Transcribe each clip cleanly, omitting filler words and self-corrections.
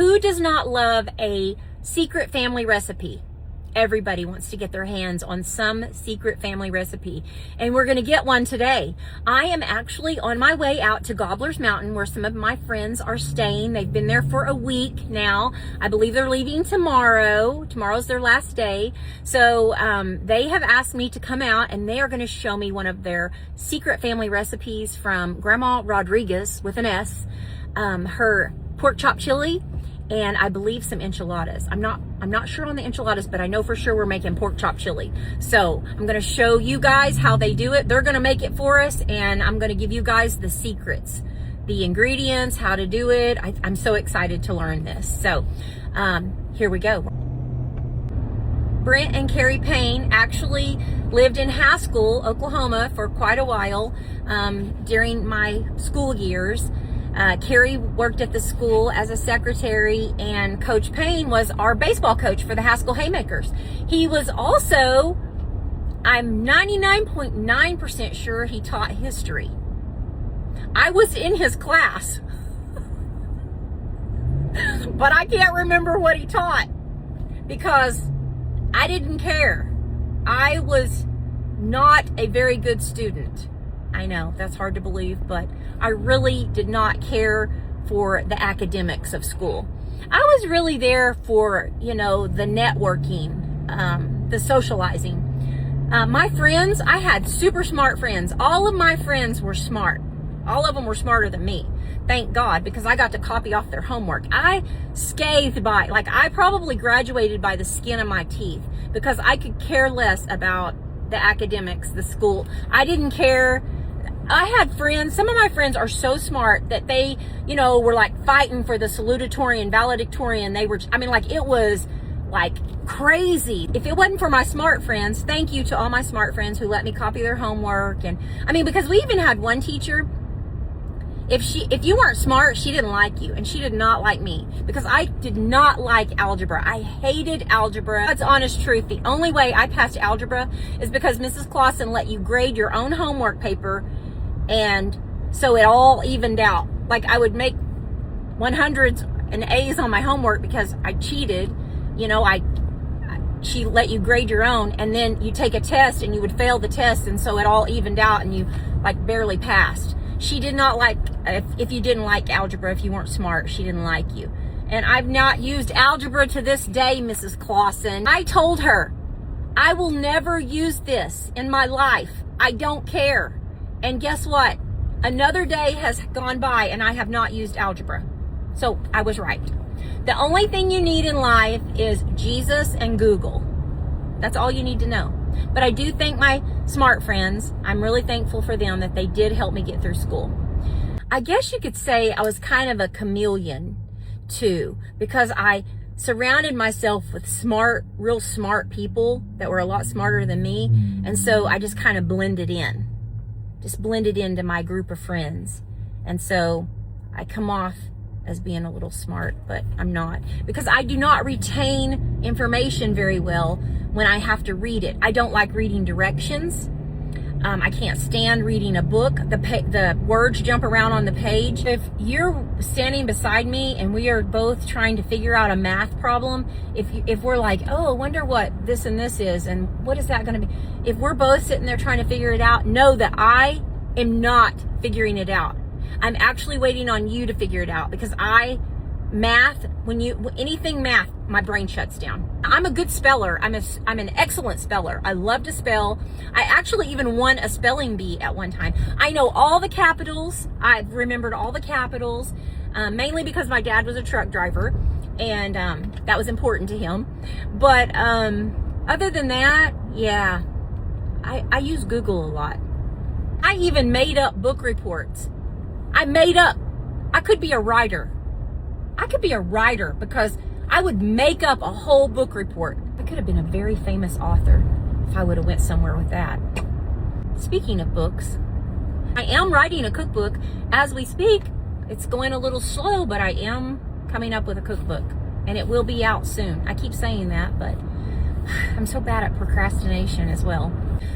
Who does not love a secret family recipe? Everybody wants to get their hands on some secret family recipe, and we're going to get one today. I am actually on my way out to Gobbler's Mountain, where some of my friends are staying. They've been there for a week now. I believe they're leaving tomorrow. Tomorrow's their last day. So they have asked me to come out, and they are going to show me one of their secret family recipes from Grandma Rodriguez with an S, her pork chop chili, and I believe some enchiladas. I'm not sure on the enchiladas, but I know for sure we're making pork chop chili. So I'm gonna show you guys how they do it. They're gonna make it for us, and I'm gonna give you guys the secrets, the ingredients, how to do it. I'm so excited to learn this. So here we go. Brent and Carrie Payne actually lived in Haskell, Oklahoma for quite a while during my school years. Carrie worked at the school as a secretary, and Coach Payne was our baseball coach for the Haskell Haymakers. He was also, I'm 99.9% sure he taught history. I was in his class, but I can't remember what he taught because I didn't care. I was not a very good student. I know that's hard to believe, but I really did not care for the academics of school. I was really there for, the networking, the socializing. My friends, I had super smart friends. All of my friends were smart. All of them were smarter than me. Thank God, because I got to copy off their homework. I scathed by, I probably graduated by the skin of my teeth because I could care less about the academics, the school. I didn't care. I had friends, some of my friends are so smart that they, were fighting for the salutatorian, valedictorian. They were, it was crazy. If it wasn't for my smart friends, thank you to all my smart friends who let me copy their homework. And because we even had one teacher, if you weren't smart, she didn't like you, and she did not like me because I did not like algebra. I hated algebra. That's honest truth. The only way I passed algebra is because Mrs. Clausen let you grade your own homework paper, and so it all evened out. I would make 100s and A's on my homework because I cheated. She let you grade your own, and then you take a test and you would fail the test, and so it all evened out and you barely passed. She did not like, if you didn't like algebra, if you weren't smart, she didn't like you. And I've not used algebra to this day, Mrs. Clausen. I told her, I will never use this in my life. I don't care. And guess what? Another day has gone by and I have not used algebra. So I was right. The only thing you need in life is Jesus and Google. That's all you need to know. But I do thank my smart friends. I'm really thankful for them that they did help me get through school. I guess you could say I was kind of a chameleon too, because I surrounded myself with smart, real smart people that were a lot smarter than me. And so I just kind of blended into my group of friends. And so I come off as being a little smart, but I'm not, because I do not retain information very well when I have to read it. I don't like reading directions. I can't stand reading a book. The words jump around on the page. If you're standing beside me and we are both trying to figure out a math problem, if we're like, oh, I wonder what this and this is, and what is that going to be? If we're both sitting there trying to figure it out, know that I am not figuring it out. I'm actually waiting on you to figure it out, because anything math, my brain shuts down. I'm a good speller. I'm an excellent speller. I love to spell. I actually even won a spelling bee at one time. I know all the capitals. I've remembered all the capitals, mainly because my dad was a truck driver, and that was important to him. But other than that, yeah, I use Google a lot. I even made up book reports. I could be a writer. Because I would make up a whole book report. I could have been a very famous author if I would have went somewhere with that. Speaking of books, I am writing a cookbook as we speak. It's going a little slow, but I am coming up with a cookbook, and it will be out soon. I keep saying that, but I'm so bad at procrastination as well.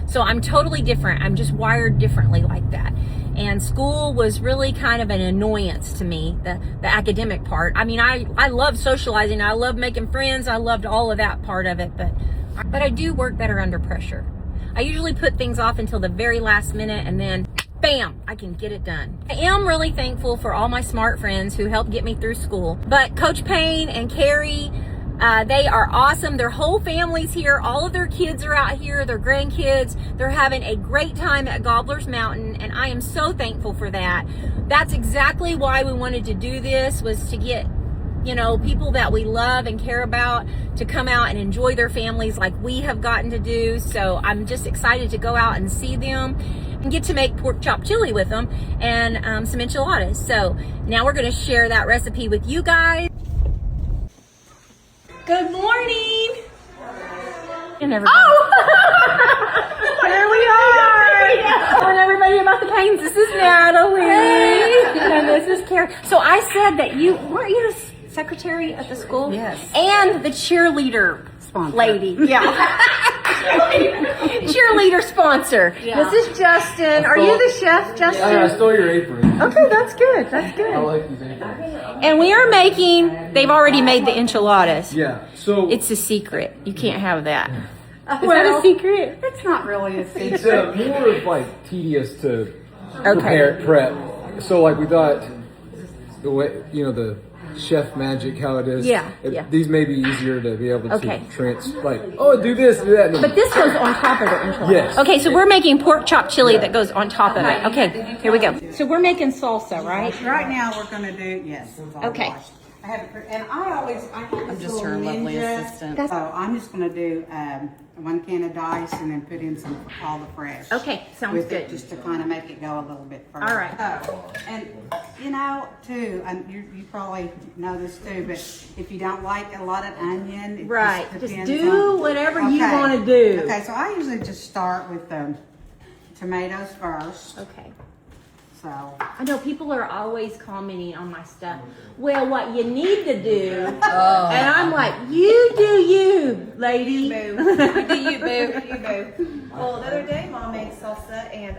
So I'm totally different. I'm just wired differently like that. and school was really kind of an annoyance to me, the academic part. I mean, I love socializing, I love making friends, I loved all of that part of it, but I do work better under pressure. I usually put things off until the very last minute, and then bam, I can get it done. I am really thankful for all my smart friends who helped get me through school. But Coach Payne and Carrie, they are awesome. Their whole family's here. All of their kids are out here, their grandkids. They're having a great time at Gobbler's Mountain, and I am so thankful for that. That's exactly why we wanted to do this, was to get, you know, people that we love and care about to come out and enjoy their families like we have gotten to do. So I'm just excited to go out and see them and get to make pork chop chili with them and some enchiladas. So now we're going to share that recipe with you guys. Good morning. And everybody. Oh! Here we are. Telling everybody about the Paynes. This is Natalie. Hey. And this is Carrie. So I said that weren't you the secretary at the school? Yes. And the cheerleader sponsor. Lady. Yeah. Cheerleader sponsor. Yeah. This is Justin. Are you the chef, Justin? Yeah, I stole your apron. Okay, that's good. That's good. I like these aprons. And we are they've already made the enchiladas. Yeah, so It's a secret. You can't have that. Is Well, that a secret? It's not really a secret. it's more of like tedious to prep. So like we thought, the way the chef magic, how it is. Yeah. These may be easier to be able to Okay. do this, do that. But this goes on top of the enchilada. Yes. Okay, so we're making pork chop chili that goes on top of it. Okay, here we go. So we're making salsa, right? Right now we're going to do, yes. It's all Okay. washed. I have it, and I'm just her lovely assistant. So I'm just going to do 1 can of dice and then put in some all the fresh. Okay, sounds with good. it, just to kind of make it go a little bit further. All right. Oh, and too, and you probably know this too, but if you don't like a lot of onion, it Right. just Just depends do on- whatever you Okay. want to do. Okay, so I usually just start with the tomatoes first. Okay. So I know people are always commenting on my stuff. Well, what you need to do, and I'm like, you do you, lady. Boo. You do you, boo. You boo. Well, the other day, Mom made salsa, and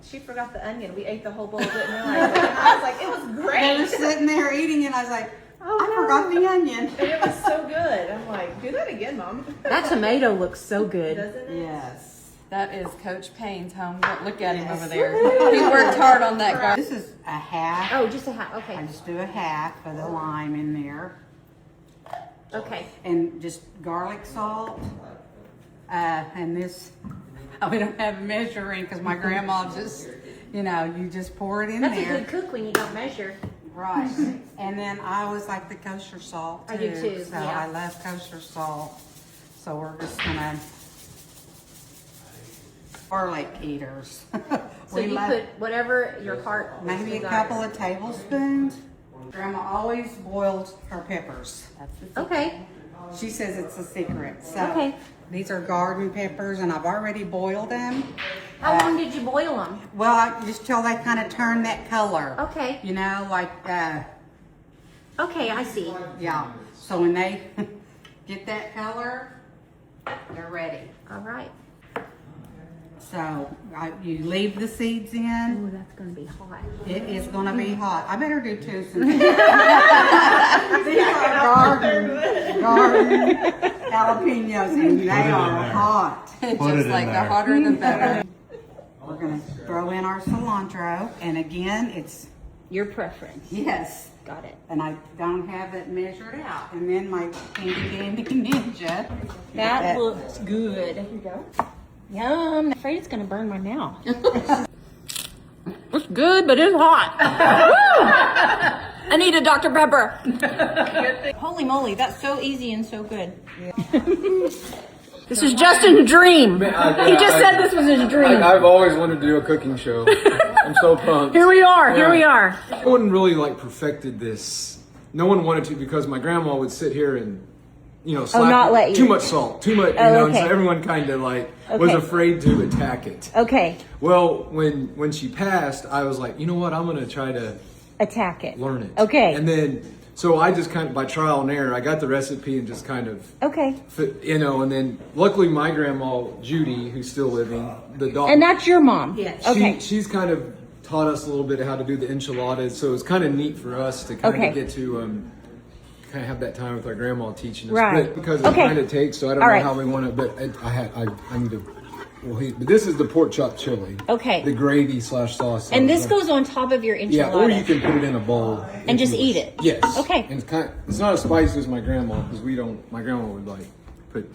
she forgot the onion. We ate the whole bowl, didn't realize it. And I was like, it was I was great. sitting there eating and I was like, Oh, I no. forgot the onion. And it was so good. I'm like, do that again, Mom. That tomato looks so good. Doesn't it? Yes. That is Coach Payne's home. Look at him over there. He worked hard on that garden. This is a half. Oh, just a half. I Okay. just do a half of the lime in there. Okay. And just garlic salt. And this, we don't have measuring because my grandma just, you just pour it in That's there. a good cook when you don't measure. Right. And then I always like the kosher salt too. I do too, So yeah. I love kosher salt. So we're just gonna, garlic eaters. So you put whatever your heart Maybe a desires. couple of tablespoons. Grandma always boils her peppers. That's the secret. Okay. She says it's a secret. So Okay. these are garden peppers and I've already boiled them. How long did you boil them? Well, just till they kind of turn that color. Okay. Okay, I see. Yeah. So when they get that color, they're ready. All right. So you leave the seeds in. Oh, that's gonna be hot. It is going to be hot. I better do two. These are garden jalapeños, and they are hot. Just like the hotter the better. We're going to throw in our cilantro, and again, it's Your preference. yes. Got it. And I don't have it measured out. And then my candy ninja. That looks good. Here you go. Yum. I'm afraid it's gonna burn my mouth. It's good, but it's hot. I need a Dr. Pepper. Holy moly, that's so easy and so good. This is Justin's dream. He just said this was his dream. I've always wanted to do a cooking show. I'm so pumped. Here we are. Here Yeah. we are. No one really perfected this. No one wanted to because my grandma would sit here and slap not let you. too much salt, too much, Oh, and so okay. everyone kind of was Okay. afraid to attack it. Okay. Well, when she passed, I was like, you know what? I'm gonna try to Attack it. learn it. Okay. And then, so I just kind of by trial and error, I got the recipe and just kind of, Okay. and then luckily my grandma Judy, who's still living, the dog. And that's your mom? Yes. Okay. She's kind of taught us a little bit how to do the enchiladas. So it's kind of neat for us to kind of get to kind of have that time with our grandma teaching us. Right. But because it kind of takes, so I don't know how we want to, but I need to. Well, but this is the pork chop chili. Okay. The gravy / sauce. And this goes on top of your enchilada. Yeah, or you can put it in a bowl and just eat it. Yes. Okay. And it's not as spicy as my grandma because my grandma would like put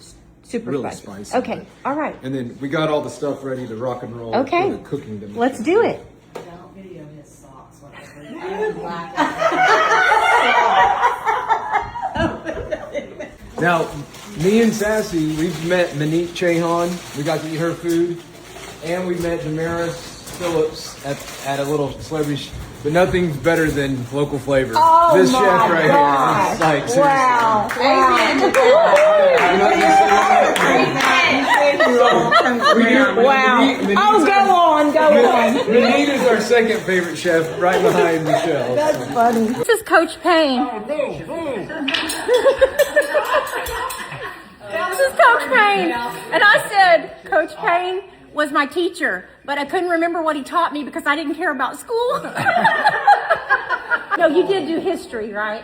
super really spicy. spicy. Okay. All right. And then we got all the stuff ready to rock and roll. Okay. For the cooking to Let's do it. Don't video his socks. Now, me and Sassy, we've met Monique Chahan. We got to eat her food. And we met Damaris Phillips at a little celebrity, but nothing's better than local flavor. Oh this my chef right God. here. It's like, seriously. Wow. Wow. Oh, go on. Monique is our second favorite chef, right behind Michelle. That's funny. This is Coach Payne. This is Coach Payne. And I said, Coach Payne was my teacher, but I couldn't remember what he taught me because I didn't care about school. No, you did do history, right?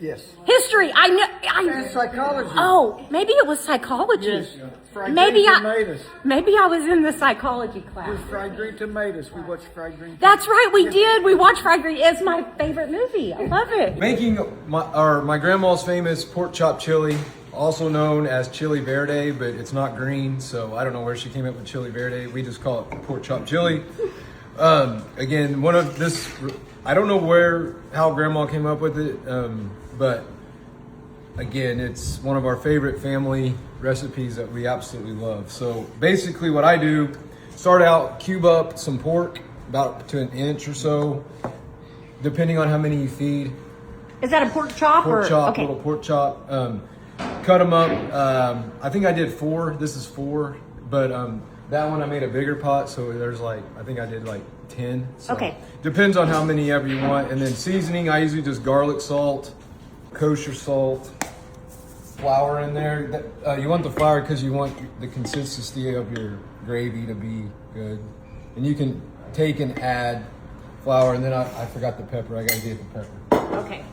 Yes. History. I know. And psychology. Oh, maybe it was psychology. Yes. Fried Maybe green I. tomatoes. Maybe I was in the psychology It class. was fried green tomatoes. We watched fried green. That's right, we did. We watched Fried Green. It's my favorite movie. I love it. Making my grandma's famous pork chop chili, also known as chili verde, but it's not green, so I don't know where she came up with chili verde. We just call it pork chop chili. Again, I don't know how grandma came up with it, but again, it's one of our favorite family recipes that we absolutely love. So basically what I do, start out, cube up some pork, about to an inch or so, depending on how many you feed. Is that a pork chop? Little pork chop. Cut them up. I think I did 4. This is 4, but that one I made a bigger pot, so there's I think I did 10. So Okay. Depends on how many ever you want. And then seasoning, I usually just garlic salt, kosher salt, flour in there. You want the flour because you want the consistency of your gravy to be good. And you can take and add flour, and then I forgot the pepper. I gotta get the pepper. Okay.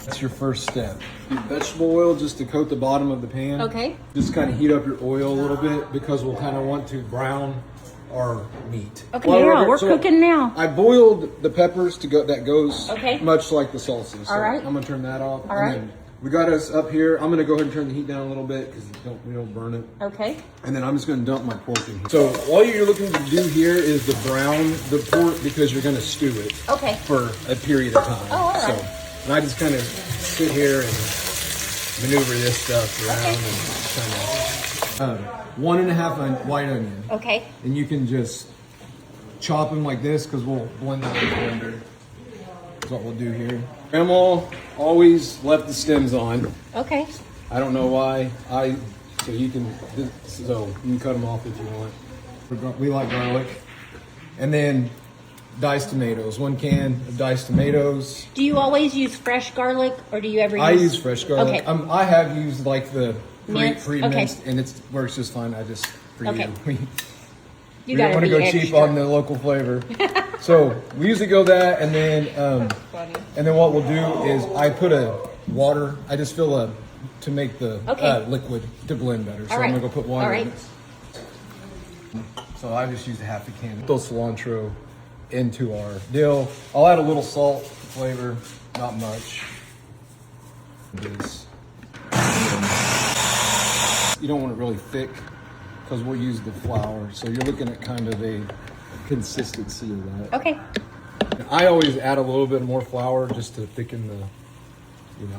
That's your first step. Vegetable oil just to coat the bottom of the pan. Okay. Just kind of heat up your oil a little bit because we'll kind of want to brown our meat. Okay, we're cooking now. I boiled the peppers to go. That goes much like the salsa. So All right. I'm gonna turn that off. All right. Then we got us up here. I'm gonna go ahead and turn the heat down a little bit because we don't burn it. Okay. And then I'm just gonna dump my pork in here. So all you're looking to do here is to brown the pork because you're gonna stew it. Okay. For a period of time. Oh, all right. So, and I just kind of sit here and maneuver this stuff around and kind of 1.5 white onion. Okay. And you can just chop them like this because we'll blend that in the blender. That's what we'll do here. Grandma always left the stems on. Okay. I don't know why. So you can cut them off if you want. We like garlic. And then diced tomatoes. 1 can of diced tomatoes. Do you always use fresh garlic, or do you ever use? I use fresh garlic. Okay. I have used the Minced? pre-minced, and it works just fine. We You don't gotta want to be go extra. cheap on the local flavor. So we usually go that, and then what we'll do is I put water. I just fill to make the liquid to blend better. So All right. I'm gonna go put water All right. in it. So I just used 1/2 can. Throw cilantro into our dill. I'll add a little salt flavor, not much. You don't want it really thick because we'll use the flour. So you're looking at kind of a consistency of that. Okay. I always add a little bit more flour just to thicken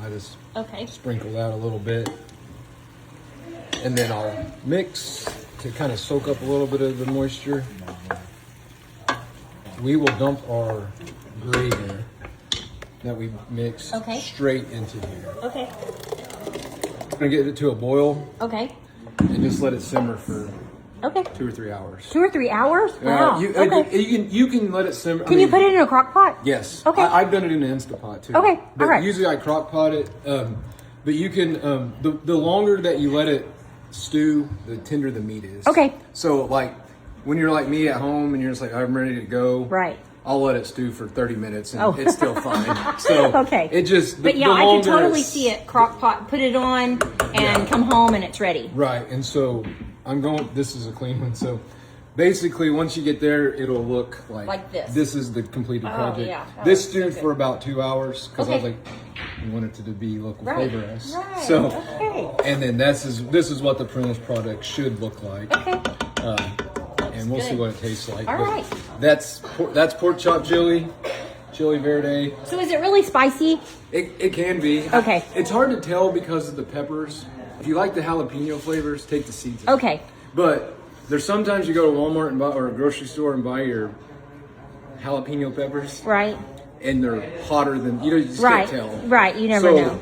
I just sprinkle that a little bit. And then I'll mix to kind of soak up a little bit of the moisture. We will dump our gravy that we mixed straight into here. Okay. We're gonna get it to a boil. Okay. And just let it simmer for 2 or 3 hours. 2 or 3 hours? Wow. You can let it simmer. Can you put it in a crock pot? Yes. Okay. I've done it in an Instapot too. Okay. But all right. usually I crock pot it. But you can the longer that you let it stew, the tender the meat is. Okay. So when you're like me at home and you're just like, I'm ready to go. Right. I'll let it stew for 30 minutes and Oh. it's still fine. So Okay. it just, But yeah, the I can longer totally it's- see it. Crock pot, put it on, and come home and it's ready. Right, and so this is a clean one. So basically, once you get there, it'll look Like this. This is the completed project. yeah. Oh, this so stewed good. for about 2 hours because I was Okay. like, we want it to be local Right, flavor as. right, So, okay. and then this is what the finished product should look like. Okay. And we'll see good. what it tastes like. All But right. That's pork chop chili verde. So is it really spicy? It can be. Okay. It's hard to tell because of the peppers. If you like the jalapeno flavors, take the seeds out. Okay. But there's sometimes you go to Walmart and buy, or a grocery store and buy your jalapeno peppers, Right. and they're hotter than you just Right. can't tell. Right. You never know.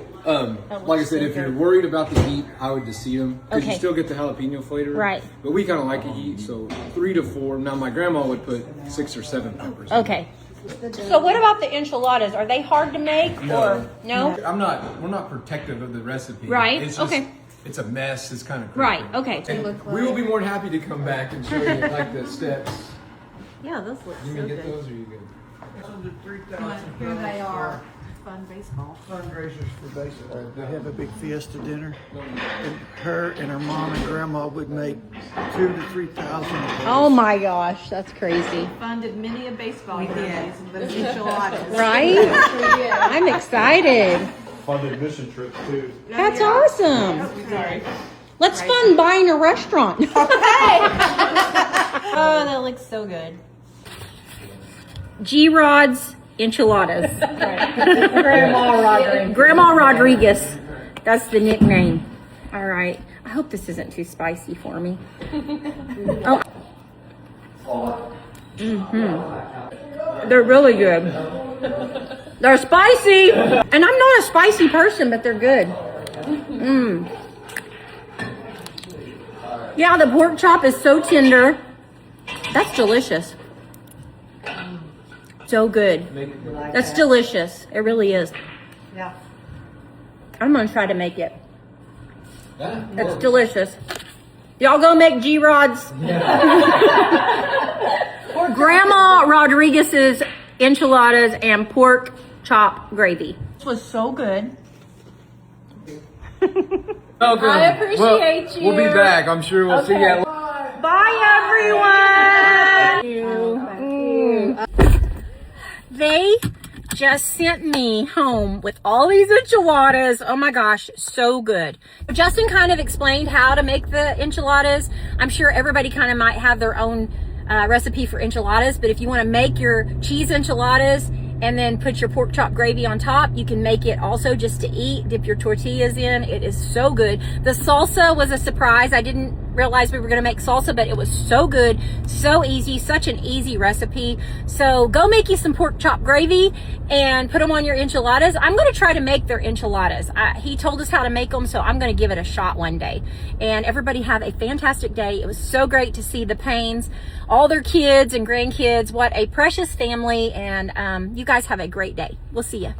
Like I said, if you're worried about the heat, I would deseed them because you Okay. still get the jalapeno flavor. Right. But we kind of like a heat, so 3 to 4. Now my grandma would put 6 or 7 peppers. Okay. So what about the enchiladas? Are they hard to make or no? We're not protective of the recipe. Right, It's just, okay. It's a mess. It's kind of Right, okay. And we will be more than happy to come back and show you like the steps. Yeah, those look You so may get good. those, or you good? Here they are. Fun baseball. Fundraisers for baseball. They have a big fiesta dinner. And her and her mom and grandma would make 2,000 to 3,000 of those. Oh my gosh, that's crazy. Funded many a baseball We game did. with enchiladas. Right? I'm excited. Funded mission trips too. That's awesome. Let's fund buying a restaurant. Oh, that looks so good. G-Rod's enchiladas. Grandma Rodriguez. That's the nickname. All right. I hope this isn't too spicy for me. Oh. They're really good. They're spicy. And I'm not a spicy person, but they're good. Yeah, the pork chop is so tender. That's delicious. So good. That's delicious. It really is. Yeah. I'm gonna try to make it. It's delicious. Y'all go make G-Rod's. Grandma Rodriguez's enchiladas and pork chop gravy. This was so good. Welcome. I appreciate you. We'll be back. I'm sure we'll see you at Bye, everyone. They just sent me home with all these enchiladas. Oh my gosh, so good. Justin kind of explained how to make the enchiladas. I'm sure everybody kind of might have their own recipe for enchiladas, but if you want to make your cheese enchiladas and then put your pork chop gravy on top, you can make it also just to eat. Dip your tortillas in. It is so good. The salsa was a surprise. I didn't realize we were going to make salsa, but it was so good, so easy, such an easy recipe. So go make you some pork chop gravy and put them on your enchiladas. I'm going to try to make their enchiladas. He told us how to make them, so I'm going to give it a shot one day. And everybody have a fantastic day. It was so great to see the Paynes, all their kids and grandkids. What a precious family, and you guys have a great day. We'll see you.